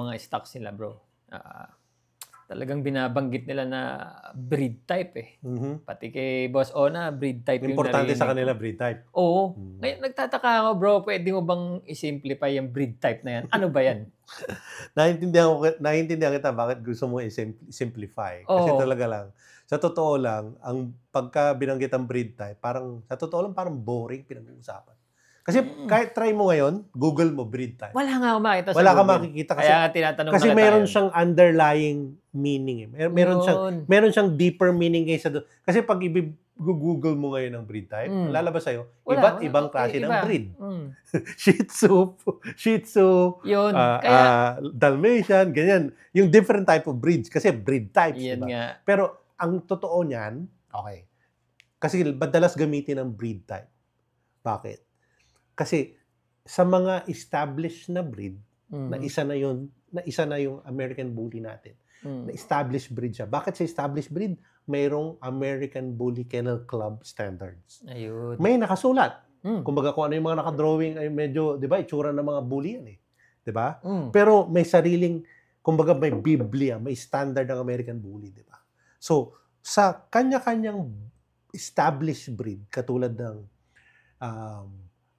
mga stocks nila, bro. Talagang binabanggit nila na breed type eh. Pati kay Boss Ona, breed type yung Importante narinig sa kanila, ko. breed type. Oo. Ngayon, nagtataka ako, bro, pwede mo bang i-simplify yung breed type na yan? Ano ba yan? Naiintindihan kita bakit gusto mo i-simplify. Kasi talaga lang, sa totoo lang, ang pagka binanggit ang breed type, sa totoo lang, parang boring pinag-uusapan. Kasi kahit try mo ngayon, Google mo breed type. Wala nga ako makita sa Wala Google. ka makikita kasi, kaya tinatanong kasi na meron tayo. siyang underlying meaning. Meron siyang deeper meaning kaysa doon. Kasi pag i-google mo ngayon ang breed type, lalabas sa'yo, iba't ibang klase ng breed. Shih Tzu, yun. Dalmatian, ganyan. Yung different type of breeds. Kasi breed types, Yan diba? nga. Pero ang totoo niyan, okay. Kasi madalas gamitin ang breed type. Bakit? Kasi sa mga established na breed, na isa na yung American Bully natin. Na established breed siya. Bakit sa established breed? Mayroong American Bully Kennel Club standards. Ayun. May nakasulat. Kumbaga kung ano yung mga nakadrawing ay medyo, 'di ba, itsura ng mga bully yan eh. 'Di ba? Pero may sariling, kumbaga may Biblia, may standard ng American Bully, 'di ba? So, sa kanya-kanyang established breed katulad ng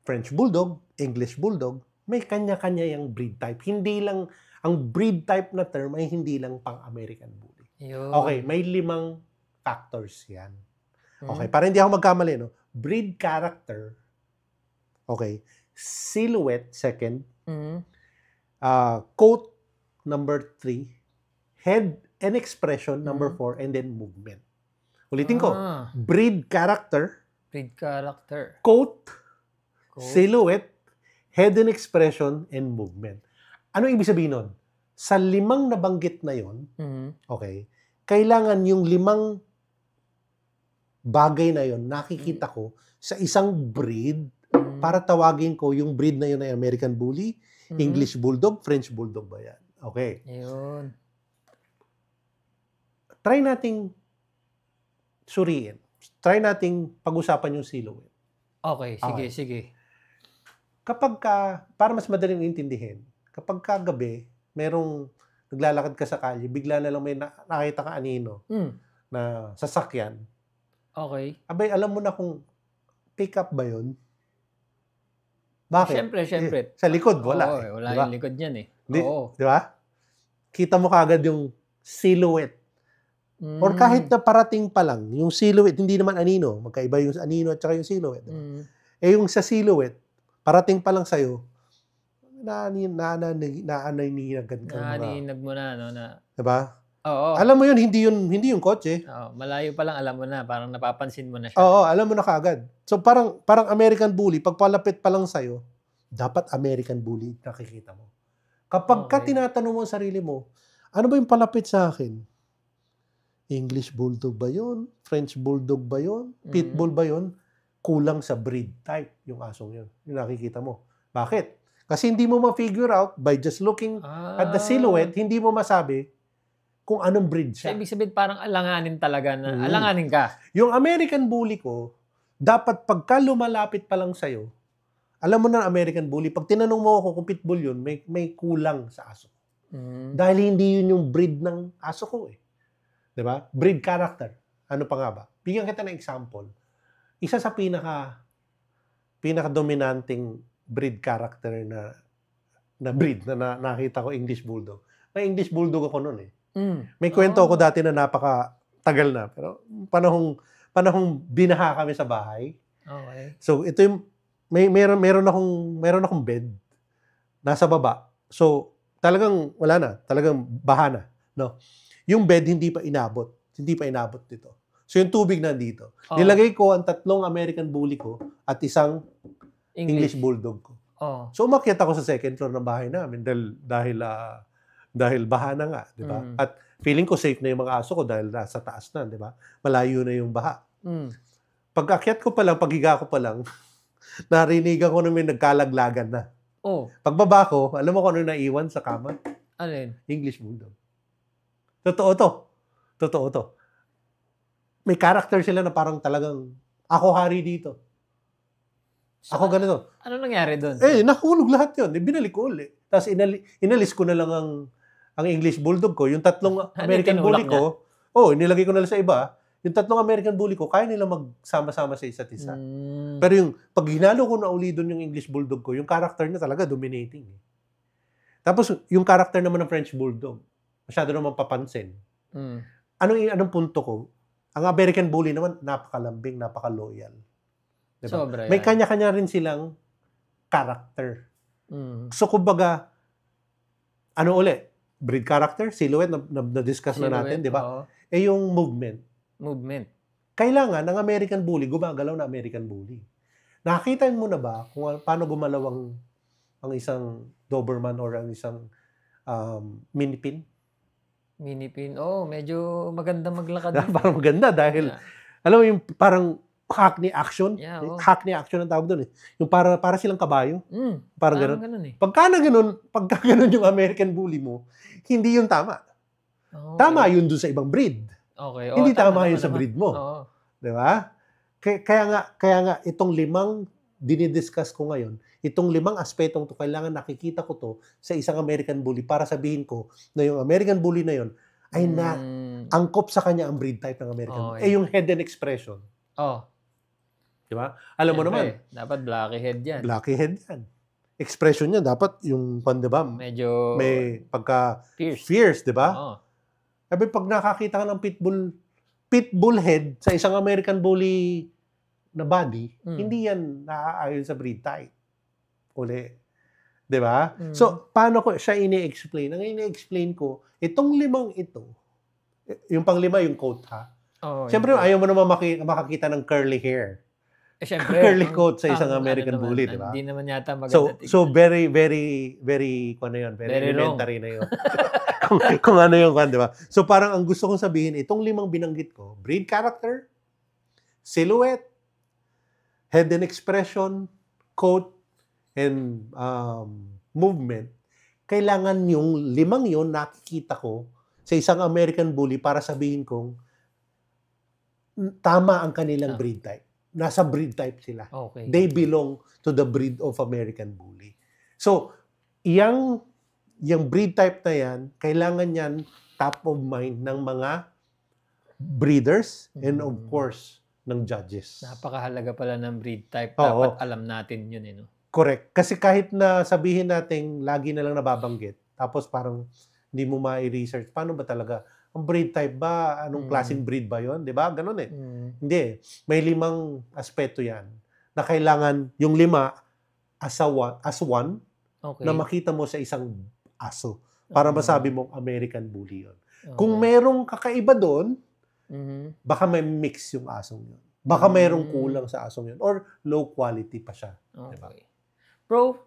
French Bulldog, English Bulldog, may kanya-kanya yung breed type. Hindi lang, ang breed type na term ay hindi lang pang-American Bully. Ayun. Okay, may 5 factors yan. Okay, para hindi ako magkamali, no? Breed character, okay, silhouette, second, coat, number 3, head and expression, number 4, and then movement. Ulitin ko, breed character, coat, silhouette, head and expression, and movement. Ano ibig sabihin nun? Sa 5 nabanggit na yon, okay, kailangan yung 5 bagay na yon nakikita ko sa isang breed para tawagin ko yung breed na yon ay American Bully, English Bulldog, French Bulldog ba yan? Okay. Ayun. Try nating suriin. Try nating pag-usapan yung silhouette. Okay, sige. Para mas madaling intindihin, kapag kagabi, merong naglalakad ka sa kalye, bigla na lang may nakita ka anino na sasakyan. Okay. Abay, alam mo na kung pick-up ba yun? Bakit? Siyempre. Sa likod, wala. Wala diba? yung likod niyan eh. Di ba? Kita mo kagad yung silhouette. Or kahit na parating pa lang, yung silhouette, hindi naman anino. Magkaiba yung anino at saka yung silhouette. Eh yung sa silhouette, parating pa lang sa'yo, naaninigan ka. Naaninag mo na, no? Diba? Oo. Alam mo yun, hindi yung kotse. Malayo pa lang, alam mo na. Parang napapansin mo na siya. Oo, alam mo na kaagad. So parang American Bully, pag palapit pa lang sa'yo, dapat American Bully nakikita mo. Kapag ka tinatanong mo ang sarili mo, ano ba yung palapit sa akin? English Bulldog ba yun? French Bulldog ba yun? Pitbull ba yun? Kulang sa breed type yung asong yun. Yung nakikita mo. Bakit? Kasi hindi mo ma-figure out by just looking at the silhouette, hindi mo masabi kung anong breed siya. So, ibig sabihin parang alanganin talaga na alanganin ka. Yung American Bully ko, dapat pagka lumalapit pa lang sa'yo, alam mo na American Bully, pag tinanong mo ako kung pitbull yun, may kulang sa aso. Dahil hindi yun yung breed ng aso ko eh. Diba? Breed character. Ano pa nga ba? Bigyan kita ng example. Isa sa pinaka-dominanting breed character na breed na nakita ko, English Bulldog. May English Bulldog ako noon eh. May kwento ako dati na napaka-tagal na. Pero panahong binaha kami sa bahay. Okay. So, ito yung, meron akong bed nasa baba. So, talagang wala na. Talagang baha na. No? Yung bed hindi pa inabot dito. So, yung tubig nandito. Nilagay ko ang 3 American Bully ko at isang English Bulldog ko. So, umakyat ako sa second floor ng bahay namin dahil baha na nga, di ba? At feeling ko safe na yung mga aso ko dahil nasa taas na, di ba? Malayo na yung baha. Pag-akyat ko pa lang, paghiga ko pa lang, narinigan ko na may nagkalaglagan na. Pagbaba ko, alam mo kung ano naiwan sa kama? Alin? English Bulldog. Totoo to. May character sila na parang talagang, ako hari dito. So, ako ganito. Ano nangyari doon? Nahulog lahat yun. Binalik ko ulit. Tapos inalis ko na lang ang English Bulldog ko. Yung tatlong American Bully ko, nilagay ko na lang sa iba. Yung tatlong American Bully ko, kaya nila magsama-sama sa isa't isa. Pero yung pag hinalo ko na uli doon yung English Bulldog ko, yung character niya talaga dominating. Tapos yung character naman ng French Bulldog, masyado naman papansin. Anong punto ko? Ang American Bully naman, napakalambing, napaka-loyal. Diba? Sobra May kanya-kanya rin silang character. So, kumbaga, breed character, silhouette, na-discuss na natin, di ba? Yung movement. Kailangan, ng American Bully, gumagalaw na American Bully. Nakakita mo na ba kung paano gumalaw ang isang Doberman or ang isang Minipin? Minipin. Medyo maganda maglakad. Parang maganda dahil, alam mo yung parang hackney action. Hackney action ang tawag doon eh. Yung para silang kabayo. Parang gano'n. Pagka ganun yung American Bully mo, hindi yun tama. Tama yun doon sa ibang breed. Hindi tama yun sa breed mo. Di ba? Kaya nga itong 5 dinidiscuss ko ngayon, itong 5 aspetong to, kailangan nakikita ko to sa isang American Bully para sabihin ko na yung American Bully na yun ay angkop sa kanya ang breed type ng American Bully. Yung head and expression. Diba? Alam mo naman. Dapat blacky head yan. Blacky head yan. Expression niya dapat yung, diba? Medyo may pagka fierce, diba? Sabi, pag nakakita ka ng pitbull head sa isang American Bully na body, hindi yan naaayon sa breed type. Uli. Diba? So, paano ko siya ini-explain? Ang ini-explain ko, itong 5 ito, yung pang-5, yung coat ha. Siyempre, ayaw mo naman makakita ng curly hair. Siyempre. Curly coat sa isang American Bully, diba? Hindi naman yata maganda. So very, very, very, very elementary na yun. kung ano yung diba? So, parang ang gusto kong sabihin, itong 5 binanggit ko, breed character, silhouette, head and expression, coat, and movement, kailangan yung 5 yun nakikita ko sa isang American Bully para sabihin kong tama ang kanilang breed type. Nasa breed type sila. They belong to the breed of American Bully. So, yung breed type na yan, kailangan yan top of mind ng mga breeders and of course, ng judges. Napakahalaga pala ng breed type. Dapat alam natin yun. No? Correct. Kasi kahit na sabihin natin lagi na lang nababanggit, tapos parang hindi mo ma-research, paano ba talaga? Ang breed type ba? Anong klaseng breed ba yon? Diba? Ganon eh. Hindi. May 5 aspeto yan na kailangan yung 5 as one na makita mo sa isang aso para masabi mong American Bully yun. Kung merong kakaiba doon, baka may mix yung asong yun. Baka mayroong kulang sa asong yun or low quality pa siya. Diba? Bro,